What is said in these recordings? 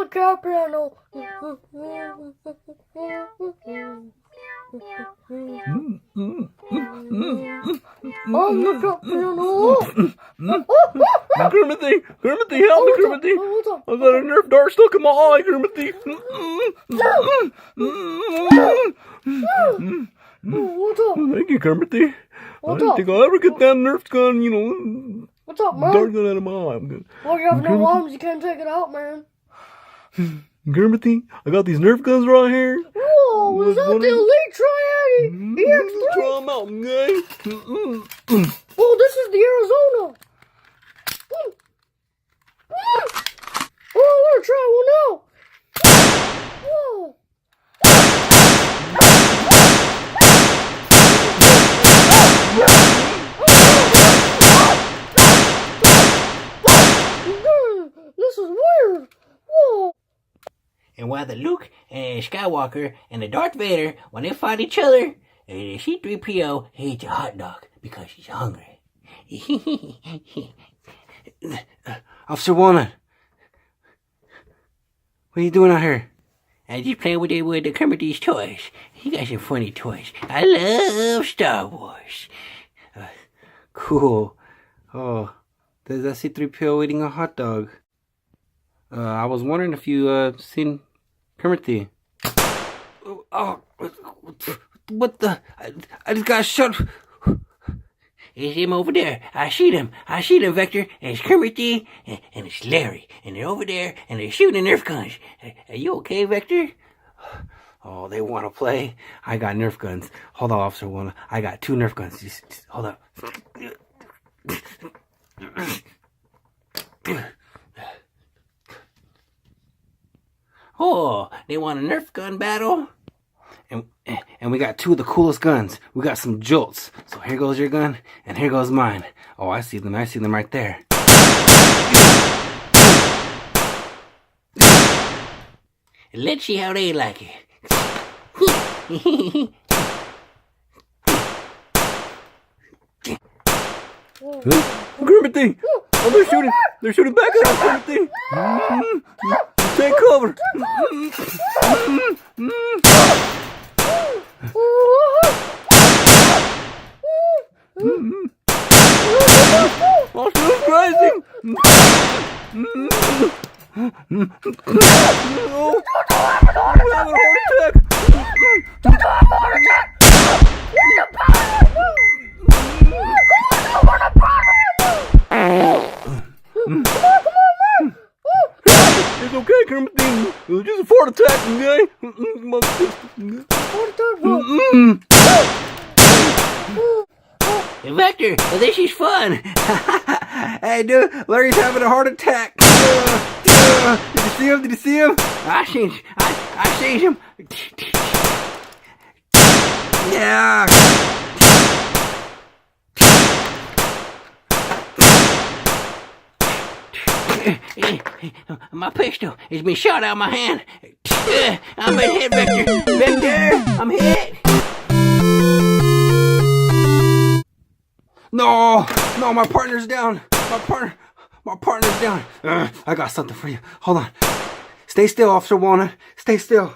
the cat piano. I'm the cat piano. Kermit, help me, Kermit. I got a Nerf dart stuck in my eye, Kermit. What's up? Thank you, Kermit. I What's didn't up? think I'll ever get that Nerf gun, What's up, man? dart gun out of my eye. I'm good. Well, you have no arms, you can't take it out, man. Kermit, I got these Nerf guns right here. Whoa, is that the Elite Triad EX3? Try them out, okay? Oh, this is the Arizona. Oh, I want to try one now. Whoa. This is weird. Whoa. And while the Luke and Skywalker and the Darth Vader, when they fight each other, C-3PO eats a hot dog because he's hungry. Officer Walnut, what are you doing out here? I just playing with the Kermit's toys. He got some funny toys. I love Star Wars. Cool. Oh, there's that C-3PO eating a hot dog. I was wondering if you seen Kermit. Oh, what the? I just got shot. It's him over there. I see them, Vector. And it's Kermit and it's Larry. And they're over there and they're shooting Nerf guns. Are you okay, Vector? Oh, they want to play? I got Nerf guns. Hold on, Officer Walnut. I got 2 Nerf guns. Just hold up. Oh, they want a Nerf gun battle? And we got 2 of the coolest guns. We got some jolts. So here goes your gun, and here goes mine. Oh, I see them right there. Let's see how they like it. Kermit, oh, they're shooting back at us, Kermit. Take cover. Oh, still rising. No, I'm having a heart attack. It's okay, Kermit. It was just a fart attack, okay? Vector, this is fun. Hey, dude, Larry's having a heart attack. Did you see him? I seen him. Yeah. My pistol has been shot out of my hand. I'm hit, Vector. Vector, I'm hit. No, my partner's down. My partner's down. I got something for you. Hold on. Stay still, Officer Walnut. Stay still.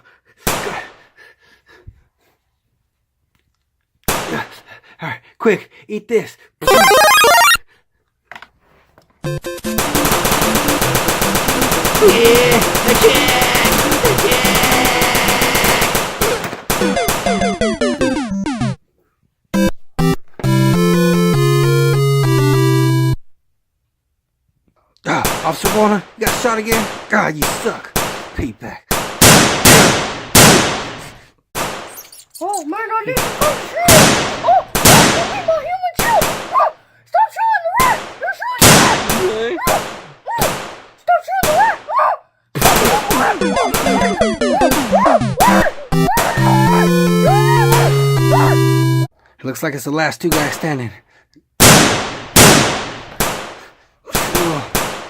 All right, quick, eat this. Officer Walnut, you got shot again? God, you suck. Payback. Oh, man, I need to go shoot. Oh, give me my human shield. Stop shooting the rat. You're shooting the rat. Stop shooting the rat. It looks like it's the last 2 guys standing.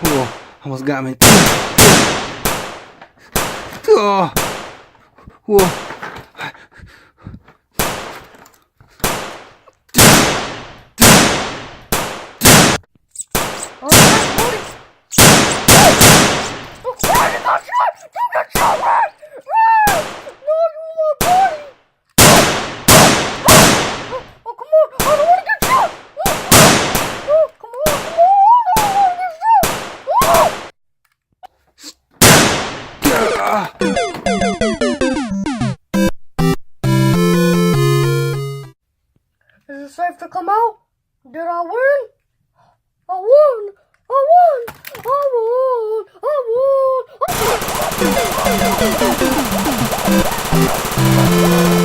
Oh, almost got me. Oh, whoa. safe to come out? Did I win? I won! I won! I won! I won! I won!